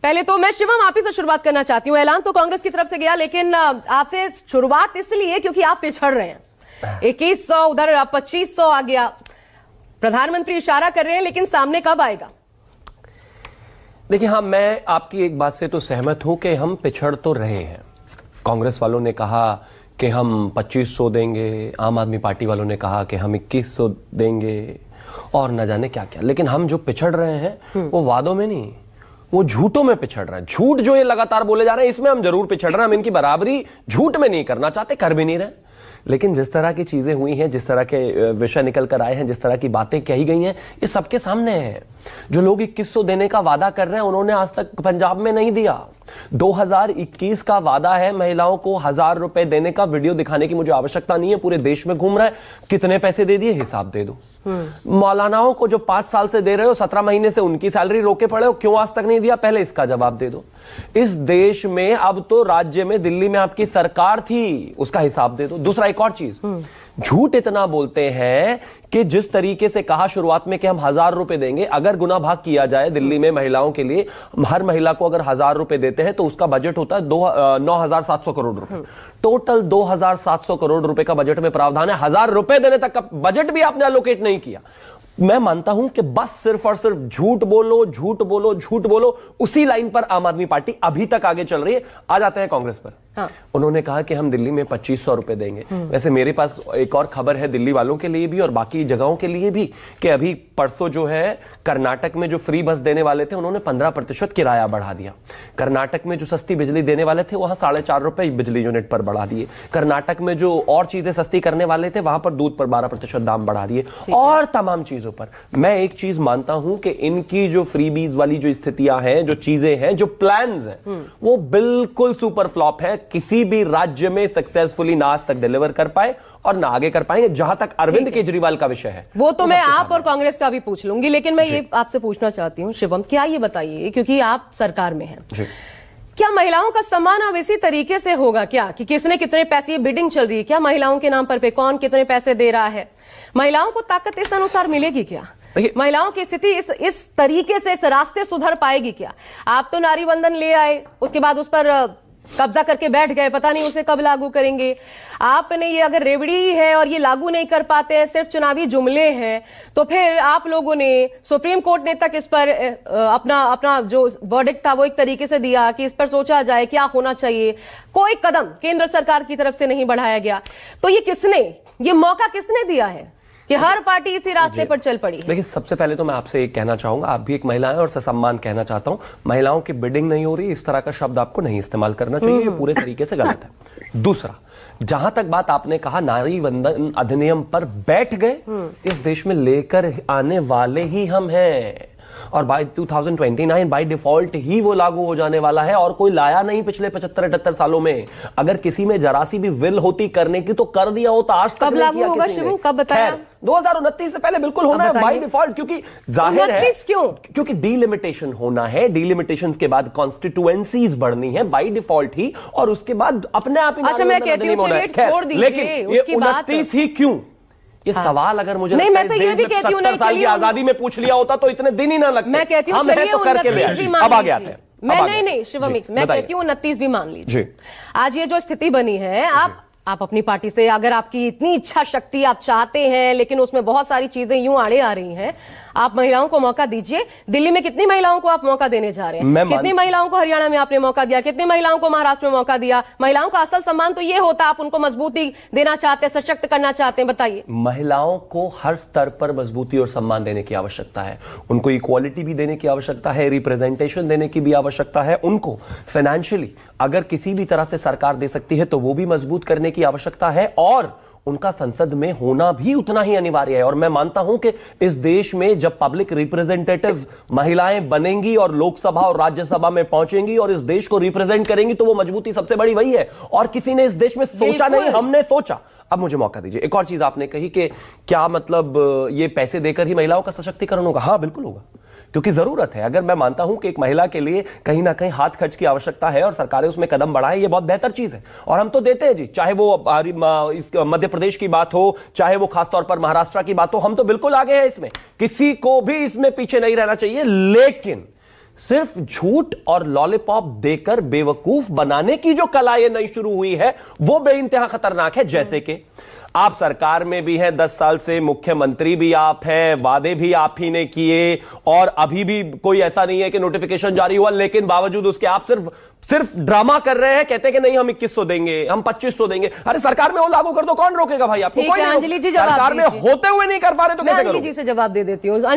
पहले तो मैं शिवम आप ही से शुरुआत करना चाहती हूँ। ऐलान तो कांग्रेस की तरफ से गया, लेकिन आपसे शुरुआत इसलिए क्योंकि आप पिछड़ रहे हैं। 2100 उधर 2500 आ गया, प्रधानमंत्री इशारा कर रहे हैं, लेकिन सामने कब आएगा? देखिए, हाँ, मैं आपकी एक बात से तो सहमत हूं कि हम पिछड़ तो रहे हैं। कांग्रेस वालों ने कहा कि हम 2500 देंगे, आम आदमी पार्टी वालों ने कहा कि हम 2100 देंगे और न जाने क्या क्या। लेकिन हम जो पिछड़ रहे हैं वो वादों में नहीं, वो झूठों में पिछड़ रहे हैं। झूठ जो ये लगातार बोले जा रहे हैं, इसमें हम जरूर पिछड़ रहे हैं। हम इनकी बराबरी झूठ में नहीं करना चाहते, कर भी नहीं रहे। लेकिन जिस तरह की चीजें हुई हैं, जिस तरह के विषय निकल कर आए हैं, जिस तरह की बातें कही गई हैं, ये सबके सामने है। जो लोग 2100 देने का वादा कर रहे हैं, उन्होंने आज तक पंजाब में नहीं दिया। 2021 का वादा है महिलाओं को 1000 रुपए देने का। वीडियो दिखाने की मुझे आवश्यकता नहीं है, पूरे देश में घूम रहा है। कितने पैसे दे दिए, हिसाब दे दो। मौलानाओं को जो 5 साल से दे रहे हो, 17 महीने से उनकी सैलरी रोके पड़े हो, क्यों आज तक नहीं दिया, पहले इसका जवाब दे दो। इस देश में अब तो राज्य में, दिल्ली में आपकी सरकार थी, उसका हिसाब दे दो। दूसरा, एक और चीज, झूठ इतना बोलते हैं कि जिस तरीके से कहा शुरुआत में कि हम 1000 रुपए देंगे, अगर गुना भाग किया जाए दिल्ली में महिलाओं के लिए, हर महिला को अगर 1000 रुपए देते हैं तो उसका बजट होता है 9700 करोड़ रुपए। टोटल 2700 करोड़ रुपए का बजट में प्रावधान है। 1000 रुपए देने तक का बजट भी आपने एलोकेट नहीं किया। मैं मानता हूं कि बस सिर्फ और सिर्फ झूठ बोलो, झूठ बोलो, झूठ बोलो, उसी लाइन पर आम आदमी पार्टी अभी तक आगे चल रही है। आ जाते हैं कांग्रेस पर। हाँ। उन्होंने कहा कि हम दिल्ली में 2500 रुपए देंगे। वैसे मेरे पास एक और खबर है दिल्ली वालों के लिए भी और बाकी जगहों के लिए भी, कि अभी परसों जो है कर्नाटक में जो फ्री बस देने वाले थे, उन्होंने 15% किराया बढ़ा दिया। कर्नाटक में जो सस्ती बिजली देने वाले थे, वहां 4.5 रुपए बिजली यूनिट पर बढ़ा दिए। कर्नाटक में जो और चीजें सस्ती करने वाले थे, वहां पर दूध पर 12% दाम बढ़ा दिए और तमाम चीजों पर। मैं एक चीज मानता हूं कि इनकी जो फ्रीबीज वाली जो स्थितियां हैं, जो चीजें हैं, जो प्लान्स हैं, वो बिल्कुल सुपर फ्लॉप है। किसी भी राज्य में सक्सेसफुली ना आज तक डिलीवर कर पाए और ना आगे कर पाएंगे। जहां तक अरविंद केजरीवाल का विषय है, वो तो मैं आप और कांग्रेस का भी पूछ लूंगी, लेकिन मैं ये आपसे पूछना चाहती हूँ शिवम, क्या ये बताइए, क्योंकि आप सरकार में हैं, क्या महिलाओं का सम्मान अब इसी तरीके से होगा क्या, कि किसने कितने पैसे, बिडिंग चल रही है क्या महिलाओं के नाम पर, कौन कितने पैसे दे रहा है? महिलाओं को ताकत इस अनुसार मिलेगी क्या? महिलाओं की स्थिति इस तरीके से, इस रास्ते सुधर पाएगी क्या? आप तो नारी वंदन ले आए, उसके बाद उस पर कब्जा करके बैठ गए, पता नहीं उसे कब लागू करेंगे। आपने ये अगर रेवड़ी है और ये लागू नहीं कर पाते हैं, सिर्फ चुनावी जुमले हैं, तो फिर आप लोगों ने, सुप्रीम कोर्ट ने तक इस पर अपना जो वर्डिक्ट था वो एक तरीके से दिया कि इस पर सोचा जाए क्या होना चाहिए। कोई कदम केंद्र सरकार की तरफ से नहीं बढ़ाया गया। तो ये मौका किसने दिया है कि हर पार्टी इसी रास्ते पर चल पड़ी है? देखिए, सबसे पहले तो मैं आपसे एक कहना चाहूंगा, आप भी एक महिला हैं और ससम्मान कहना चाहता हूं, महिलाओं की बिडिंग नहीं हो रही, इस तरह का शब्द आपको नहीं इस्तेमाल करना चाहिए, ये पूरे तरीके से गलत है। दूसरा, जहां तक बात आपने कहा नारी वंदन अधिनियम पर, बैठ गए, इस देश में लेकर आने वाले ही हम हैं और बाय 2029 बाय डिफॉल्ट ही वो लागू हो जाने वाला है। और कोई लाया नहीं पिछले 75-78 सालों में। अगर किसी में जरा सी भी विल होती करने की तो कर दिया होता, आज तक नहीं किया किसी ने। कब बताया? 2029 से पहले बिल्कुल होना है बाय डिफॉल्ट, क्योंकि जाहिर है, क्योंकि डीलिमिटेशन होना है। डीलिमिटेशन के बाद कॉन्स्टिट्यूएंसीज बढ़नी है बाय डिफॉल्ट ही, और उसके बाद अपने आप ही। अच्छा, मैं कहती हूँ छोड़ दीजिए, लेकिन ये 29 ही क्यों? ये सवाल अगर मुझे नहीं, मैं तो ये भी कहती हूँ, 70 साल की आजादी में पूछ लिया होता तो इतने दिन ही ना लगते। मैं कहती हूँ चलिए, तो करके ले आए। अब आ गया था। नहीं शिवम, मैं कहती हूँ 29 भी मान लीजिए। आज ये जो स्थिति बनी है, आप अपनी पार्टी से, अगर आपकी इतनी इच्छा शक्ति, आप चाहते हैं, लेकिन उसमें बहुत सारी चीजें यूं आड़े आ रही हैं, आप महिलाओं को मौका दीजिए। दिल्ली में कितनी महिलाओं को आप मौका देने जा रहे हैं? कितनी महिलाओं को हरियाणा में आपने मौका दिया? कितनी महिलाओं को महाराष्ट्र में मौका दिया? महिलाओं का असल सम्मान तो ये होता, आप उनको मजबूती देना चाहते हैं, सशक्त करना चाहते हैं, बताइए। महिलाओं को हर स्तर पर मजबूती और सम्मान देने की आवश्यकता है। उनको इक्वालिटी भी देने की आवश्यकता है, रिप्रेजेंटेशन देने की भी आवश्यकता है। उनको फाइनेंशियली अगर किसी भी तरह से सरकार दे सकती है तो वो भी मजबूत करने की आवश्यकता है, और उनका संसद में होना भी उतना ही अनिवार्य है। और मैं मानता हूं कि इस देश में जब पब्लिक रिप्रेजेंटेटिव महिलाएं बनेंगी और लोकसभा और राज्यसभा में पहुंचेंगी और इस देश को रिप्रेजेंट करेंगी, तो वो मजबूती सबसे बड़ी वही है। और किसी ने इस देश में सोचा नहीं, हमने सोचा। अब मुझे मौका दीजिए। एक और चीज आपने कही कि क्या मतलब ये पैसे देकर ही महिलाओं का सशक्तिकरण होगा? हाँ, बिल्कुल होगा, क्योंकि जरूरत है। अगर मैं मानता हूं कि एक महिला के लिए कहीं ना कहीं हाथ खर्च की आवश्यकता है और सरकारें उसमें कदम बढ़ाएं, ये बहुत बेहतर चीज है और हम तो देते हैं जी। चाहे वो मध्य प्रदेश की बात हो, चाहे वो खासतौर पर महाराष्ट्र की बात हो, हम तो बिल्कुल आगे हैं इसमें, किसी को भी इसमें पीछे नहीं रहना चाहिए। लेकिन सिर्फ झूठ और लॉलीपॉप देकर बेवकूफ बनाने की जो कला ये नई शुरू हुई है वो बेइंतहा खतरनाक है। जैसे कि आप सरकार में भी हैं 10 साल से, मुख्यमंत्री भी आप हैं, वादे भी आप ही ने किए, और अभी भी कोई ऐसा नहीं है कि नोटिफिकेशन जारी हुआ, लेकिन बावजूद उसके आप सिर्फ ड्रामा कर रहे हैं, कहते हैं कि नहीं हम 2100 देंगे, हम 2500 देंगे। अरे सरकार में वो लागू कर दो, कौन रोकेगा भाई आपको? ठीक है, अंजलि जी जवाब सरकार में दीजिए। होते हुए नहीं कर पा रहे तो मैं कैसे अंजलि करोगे? जी से जवाब दे देती हूँ।